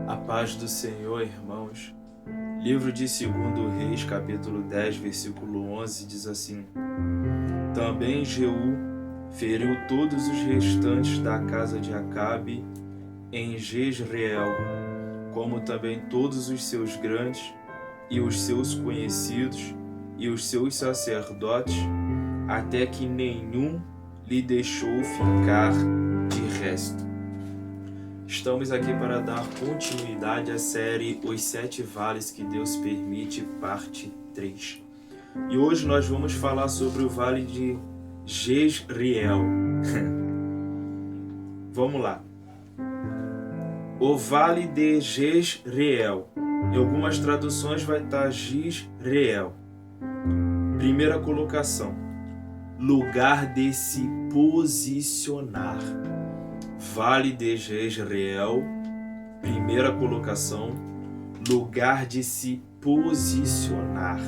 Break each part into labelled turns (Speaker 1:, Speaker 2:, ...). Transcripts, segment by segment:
Speaker 1: A paz do Senhor, irmãos. Livro de 2 Reis, capítulo 10, versículo 11, diz assim: Também Jeú feriu todos os restantes da casa de Acabe em Jezreel, como também todos os seus grandes e os seus conhecidos e os seus sacerdotes, até que nenhum lhe deixou ficar de resto. Estamos aqui para dar continuidade à série Os Sete Vales que Deus Permite, parte 3. E hoje nós vamos falar sobre o Vale de Jezreel. Vamos lá. O Vale de Jezreel. Em algumas traduções vai estar Jezreel. Primeira colocação. Lugar de se posicionar. Vale de Jezreel, primeira colocação, lugar de se posicionar.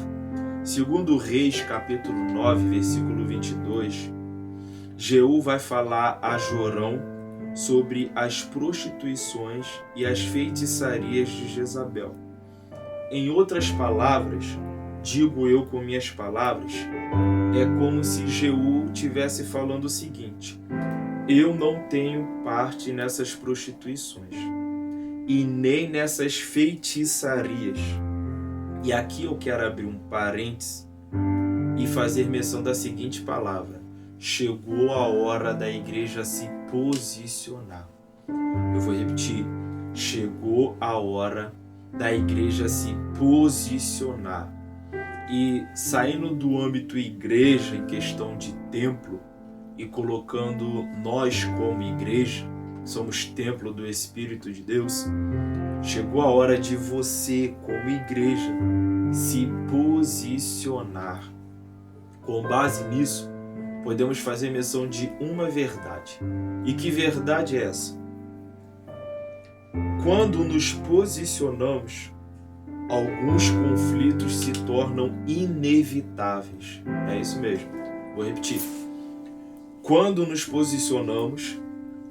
Speaker 1: Segundo Reis, capítulo 9, versículo 22, Jeú vai falar a Jorão sobre as prostituições e as feitiçarias de Jezabel. Em outras palavras, digo eu com minhas palavras, é como se Jeú estivesse falando o seguinte: eu não tenho parte nessas prostituições e nem nessas feitiçarias. E aqui eu quero abrir um parêntese e fazer menção da seguinte palavra: chegou a hora da igreja se posicionar. Eu vou repetir: chegou a hora da igreja se posicionar. E saindo do âmbito igreja em questão de templo, e colocando nós como igreja, somos templo do Espírito de Deus, chegou a hora de você, como igreja, se posicionar. Com base nisso, podemos fazer menção de uma verdade. E que verdade é essa? Quando nos posicionamos, alguns conflitos se tornam inevitáveis. É isso mesmo. Vou repetir. Quando nos posicionamos,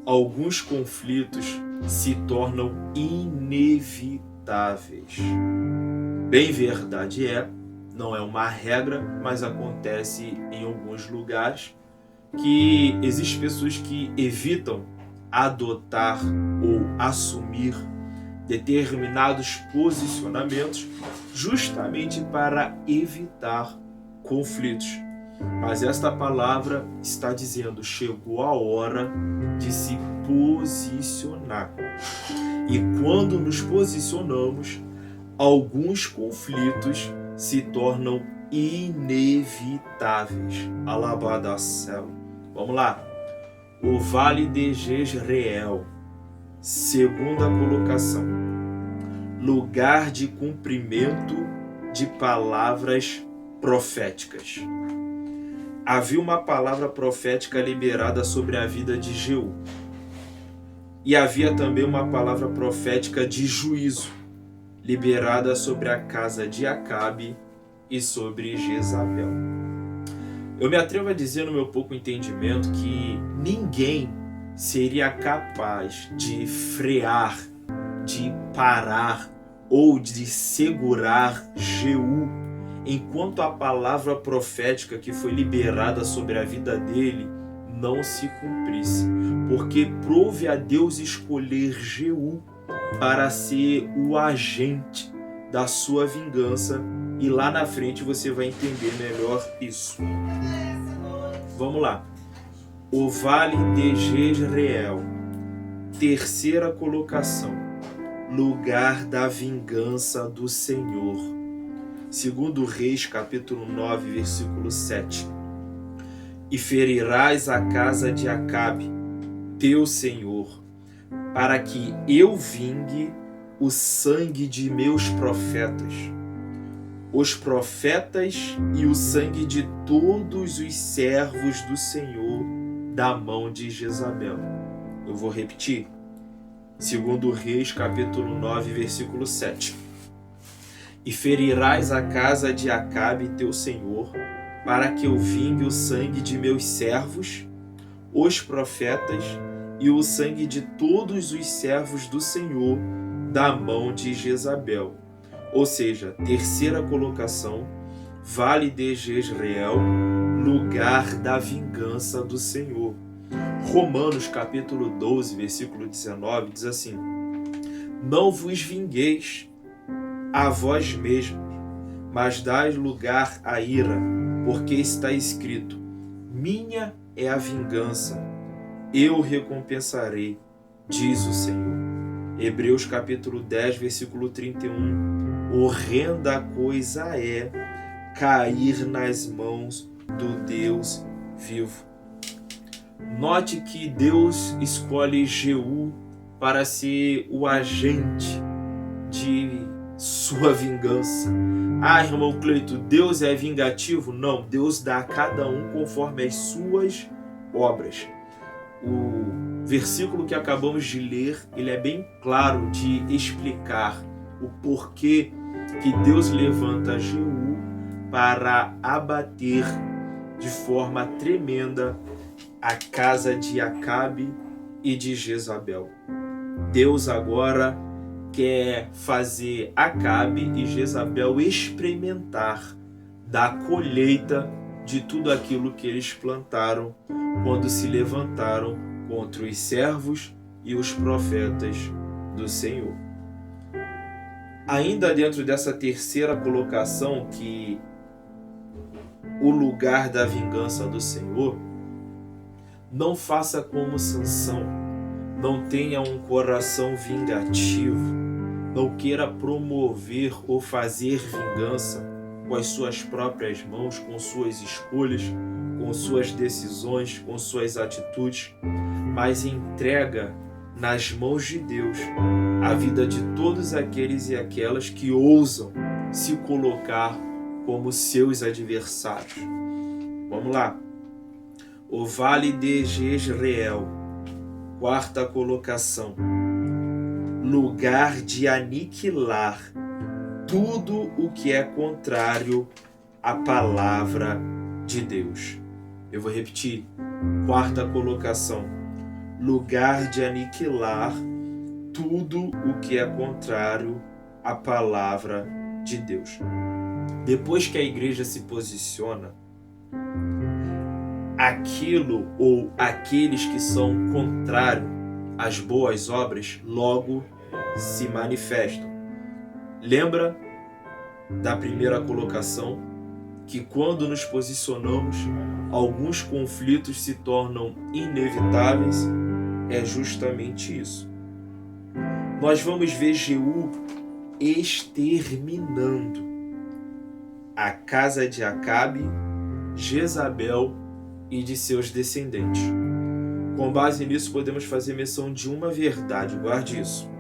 Speaker 1: alguns conflitos se tornam inevitáveis. Bem verdade não é uma regra, mas acontece em alguns lugares que existem pessoas que evitam adotar ou assumir determinados posicionamentos justamente para evitar conflitos. Mas esta palavra está dizendo: chegou a hora de se posicionar. E quando nos posicionamos, alguns conflitos se tornam inevitáveis. Alabado ao céu. Vamos lá. O Vale de Jezreel. Segunda colocação. Lugar de cumprimento de palavras proféticas. Havia uma palavra profética liberada sobre a vida de Jeú. E havia também uma palavra profética de juízo liberada sobre a casa de Acabe e sobre Jezabel. Eu me atrevo a dizer, no meu pouco entendimento, que ninguém seria capaz de frear, de parar ou de segurar Jeú enquanto a palavra profética que foi liberada sobre a vida dele não se cumprisse. Porque prove a Deus escolher Jeú para ser o agente da sua vingança. E lá na frente você vai entender melhor isso. Vamos lá. O Vale de Jezreel. Terceira colocação. Lugar da vingança do Senhor. Segundo Reis, capítulo 9, versículo 7. E ferirás a casa de Acabe, teu senhor, para que eu vingue o sangue de meus profetas, os profetas e o sangue de todos os servos do Senhor da mão de Jezabel. Eu vou repetir. Segundo Reis, capítulo 9, versículo 7. E ferirás a casa de Acabe, teu senhor, para que eu vingue o sangue de meus servos, os profetas, e o sangue de todos os servos do Senhor da mão de Jezabel. Ou seja, terceira colocação, Vale de Jezreel, lugar da vingança do Senhor. Romanos capítulo 12, versículo 19, diz assim: não vos vingueis a vós mesmos, mas dai lugar à ira, porque está escrito: minha é a vingança, eu recompensarei, diz o Senhor. Hebreus capítulo 10, versículo 31. Horrenda coisa é cair nas mãos do Deus vivo. Note que Deus escolhe Jeú para ser o agente de sua vingança. Ah, irmão Cleito, Deus é vingativo? Não, Deus dá a cada um conforme as suas obras. O versículo que acabamos de ler, ele é bem claro de explicar o porquê que Deus levanta Jeú para abater de forma tremenda a casa de Acabe e de Jezabel. Deus agora quer fazer Acabe e Jezabel experimentar da colheita de tudo aquilo que eles plantaram quando se levantaram contra os servos e os profetas do Senhor. Ainda dentro dessa terceira colocação, que o lugar da vingança do Senhor, não faça como Sansão, não tenha um coração vingativo, não queira promover ou fazer vingança com as suas próprias mãos, com suas escolhas, com suas decisões, com suas atitudes, mas entrega nas mãos de Deus a vida de todos aqueles e aquelas que ousam se colocar como seus adversários. Vamos lá. O Vale de Jezreel, quarta colocação, lugar de aniquilar tudo o que é contrário à palavra de Deus. Eu vou repetir. Quarta colocação, lugar de aniquilar tudo o que é contrário à palavra de Deus. Depois que a igreja se posiciona, aquilo ou aqueles que são contrários às boas obras logo se manifestam. Lembra da primeira colocação, que quando nos posicionamos, alguns conflitos se tornam inevitáveis? É justamente isso. Nós vamos ver Jeú exterminando a casa de Acabe, Jezabel e de seus descendentes. Com base nisso, podemos fazer menção de uma verdade, guarde isso.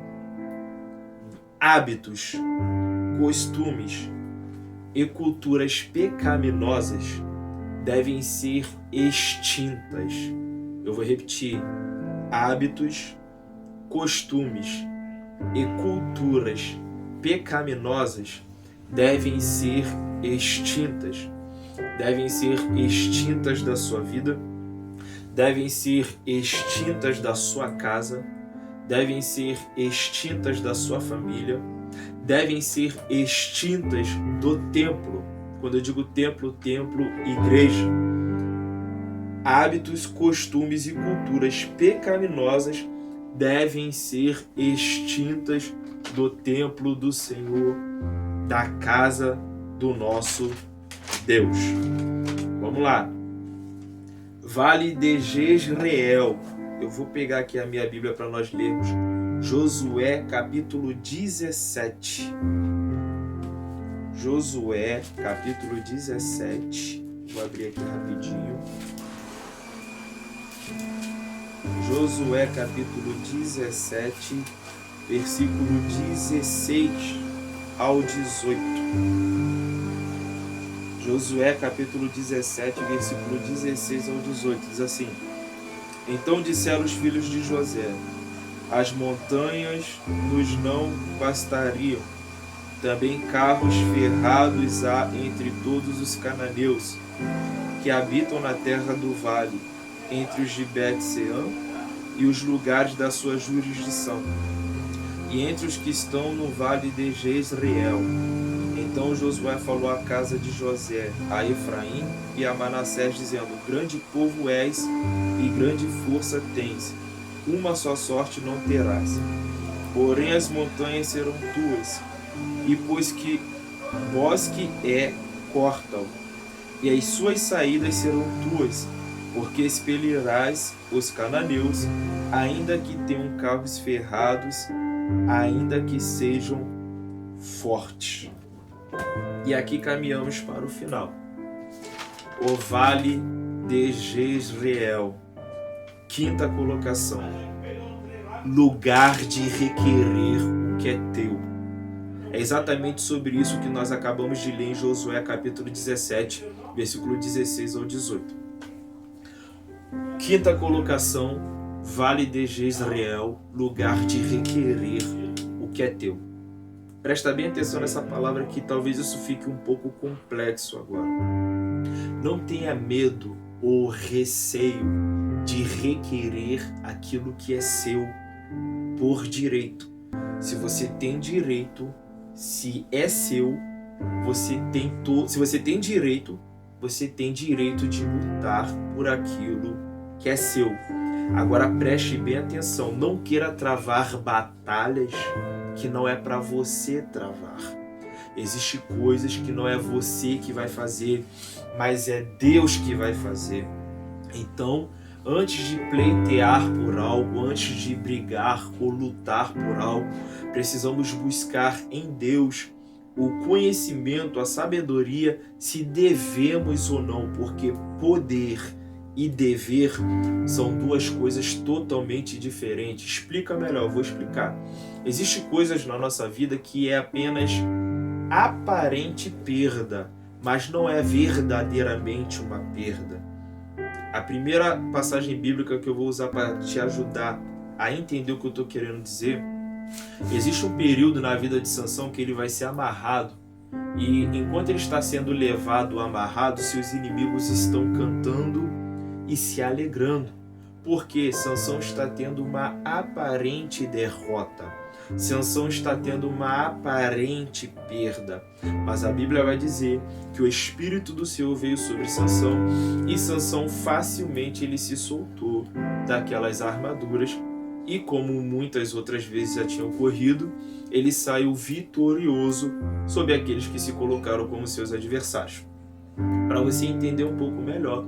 Speaker 1: Hábitos, costumes e culturas pecaminosas devem ser extintas. Eu vou repetir. Hábitos, costumes e culturas pecaminosas devem ser extintas. Devem ser extintas da sua vida, devem ser extintas da sua casa, devem ser extintas da sua família, devem ser extintas do templo. Quando eu digo templo, igreja. Hábitos, costumes e culturas pecaminosas devem ser extintas do templo do Senhor, da casa do nosso Deus. Vamos lá. Vale de Jezreel. Eu vou pegar aqui a minha Bíblia para nós lermos Josué capítulo 17. Josué capítulo 17. Vou abrir aqui rapidinho. Josué capítulo 17, versículo 16 ao 18. Josué capítulo 17, versículo 16 ao 18, diz assim: Então disseram os filhos de José: as montanhas nos não bastariam, também carros ferrados há entre todos os cananeus que habitam na terra do vale, entre os de Bet-Sean e os lugares da sua jurisdição. e entre os que estão no vale de Jezreel. Então Josué falou à casa de José, a Efraim e a Manassés, dizendo: grande povo és e grande força tens, uma só sorte não terás. Porém as montanhas serão tuas, e pois que bosque é, corta-o, e as suas saídas serão tuas, porque expelirás os cananeus, ainda que tenham carros ferrados, ainda que sejam fortes. E aqui caminhamos para o final. O Vale de Jezreel, quinta colocação. Lugar de requerer o que é teu. É exatamente sobre isso que nós acabamos de ler em Josué capítulo 17, versículo 16 ao 18. Quinta colocação, Vale de Jezreel, lugar de requerer o que é teu. Presta bem atenção nessa palavra que talvez isso fique um pouco complexo agora. Não tenha medo ou receio de requerer aquilo que é seu por direito. Se você tem direito, se é seu, se você tem direito, você tem direito de lutar por aquilo que é seu. Agora preste bem atenção, não queira travar batalhas que não é para você travar. Existem coisas que não é você que vai fazer, mas é Deus que vai fazer. Então, antes de pleitear por algo, antes de brigar ou lutar por algo, precisamos buscar em Deus o conhecimento, a sabedoria, se devemos ou não, porque poder e dever são duas coisas totalmente diferentes. Explica melhor, eu vou explicar. Existem coisas na nossa vida que é apenas aparente perda, mas não é verdadeiramente uma perda. A primeira passagem bíblica que eu vou usar para te ajudar a entender o que eu estou querendo dizer, existe um período na vida de Sansão que ele vai ser amarrado, e enquanto ele está sendo levado amarrado, seus inimigos estão cantando e se alegrando, porque Sansão está tendo uma aparente derrota, Sansão está tendo uma aparente perda, mas a Bíblia vai dizer que o Espírito do Senhor veio sobre Sansão, e Sansão facilmente ele se soltou daquelas armaduras, e como muitas outras vezes já tinha ocorrido, ele saiu vitorioso sobre aqueles que se colocaram como seus adversários. Para você entender um pouco melhor,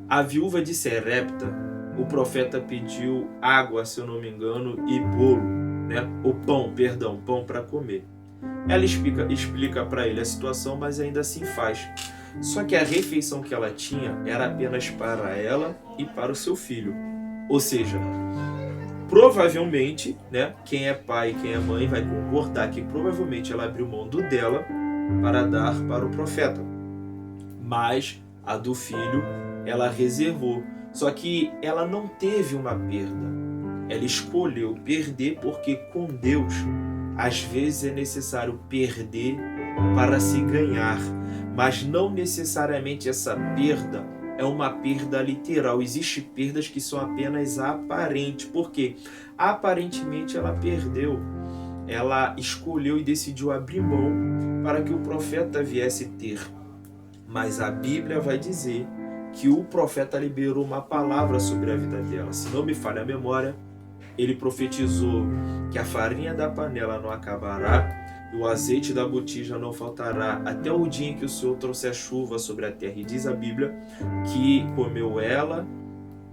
Speaker 1: a viúva de Serepta, o profeta pediu água, se eu não me engano, e bolo, né? Pão para comer. Ela explica para ele a situação, mas ainda assim faz. Só que a refeição que ela tinha era apenas para ela e para o seu filho. Ou seja, provavelmente, né, quem é pai e quem é mãe vai concordar que provavelmente ela abriu mão do dela para dar para o profeta. Mas a do filho ela reservou. Só que ela não teve uma perda. Ela escolheu perder porque com Deus, às vezes é necessário perder para se ganhar. Mas não necessariamente essa perda é uma perda literal. Existem perdas que são apenas aparentes. Por quê? Aparentemente ela perdeu. Ela escolheu e decidiu abrir mão para que o profeta viesse ter. Mas a Bíblia vai dizer que o profeta liberou uma palavra sobre a vida dela. Se não me falha a memória, ele profetizou que a farinha da panela não acabará e o azeite da botija não faltará até o dia em que o Senhor trouxe a chuva sobre a terra. E diz a Bíblia que comeu ela,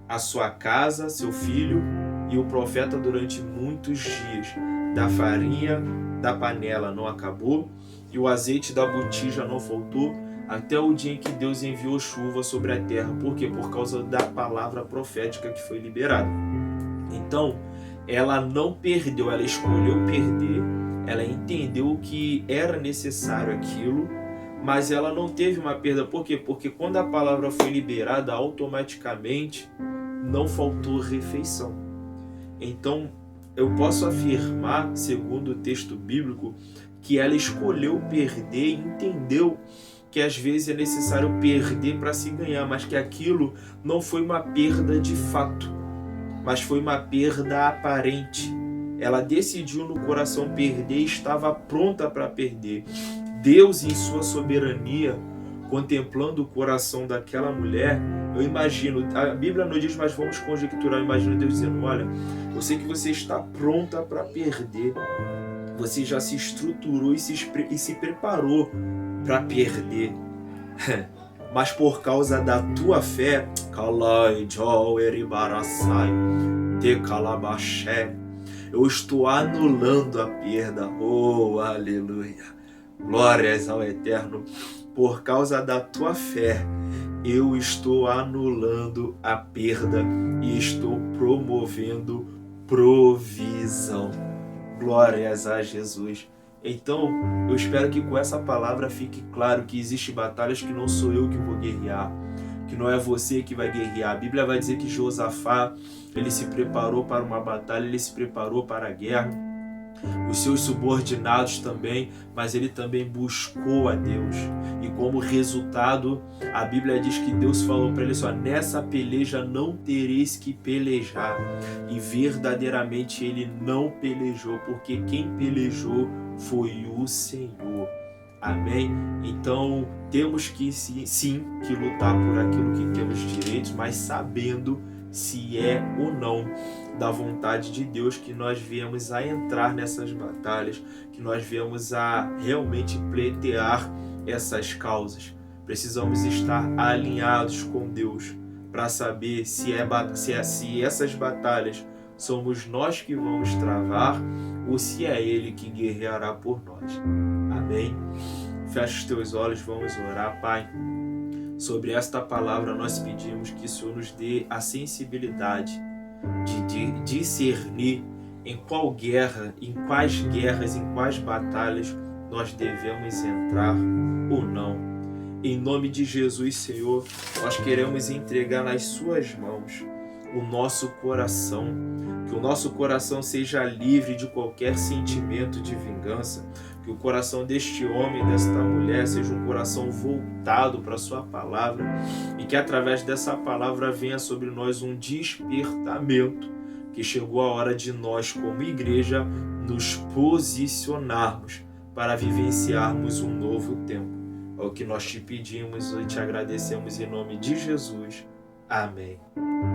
Speaker 1: a sua casa, seu filho e o profeta durante muitos dias. Da farinha da panela não acabou e o azeite da botija não faltou até o dia em que Deus enviou chuva sobre a terra. Por quê? Por causa da palavra profética que foi liberada. Então, ela não perdeu, ela escolheu perder, ela entendeu que era necessário aquilo, mas ela não teve uma perda. Por quê? Porque quando a palavra foi liberada, automaticamente não faltou refeição. Então, eu posso afirmar, segundo o texto bíblico, que ela escolheu perder e entendeu que às vezes é necessário perder para se ganhar, mas que aquilo não foi uma perda de fato, mas foi uma perda aparente. ela decidiu no coração perder e estava pronta para perder. Deus, em sua soberania, contemplando o coração daquela mulher, eu imagino, a Bíblia não diz, mas vamos conjecturar, eu imagino Deus dizendo: olha, eu sei que você está pronta para perder, você já se estruturou e se preparou para perder, mas por causa da tua fé, eu estou anulando a perda. Oh, aleluia, glórias ao Eterno. Por causa da tua fé, eu estou anulando a perda e estou promovendo provisão. Glórias a Jesus. Então, eu espero que com essa palavra fique claro que existem batalhas que não sou eu que vou guerrear, que não é você que vai guerrear. A Bíblia vai dizer que Josafá, ele se preparou para uma batalha, ele se preparou para a guerra, os seus subordinados também, mas ele também buscou a Deus. E como resultado, a Bíblia diz que Deus falou para ele assim: nessa peleja não tereis que pelejar. E verdadeiramente ele não pelejou, porque quem pelejou foi o Senhor. Amém? Então temos que sim que lutar por aquilo que temos direitos, mas sabendo se é ou não da vontade de Deus que nós viemos a entrar nessas batalhas, que nós viemos a realmente pleitear essas causas. Precisamos estar alinhados com Deus para saber se essas batalhas somos nós que vamos travar ou se é Ele que guerreará por nós. Amém? Feche os teus olhos, vamos orar. Pai, sobre esta palavra nós pedimos que o Senhor nos dê a sensibilidade de discernir em qual guerra, em quais guerras, em quais batalhas nós devemos entrar ou não. Em nome de Jesus, Senhor, nós queremos entregar nas suas mãos o nosso coração, que o nosso coração seja livre de qualquer sentimento de vingança, que o coração deste homem, desta mulher, seja um coração voltado para a sua palavra e que através dessa palavra venha sobre nós um despertamento, que chegou a hora de nós, como igreja, nos posicionarmos para vivenciarmos um novo tempo. É o que nós te pedimos e te agradecemos em nome de Jesus. Amém.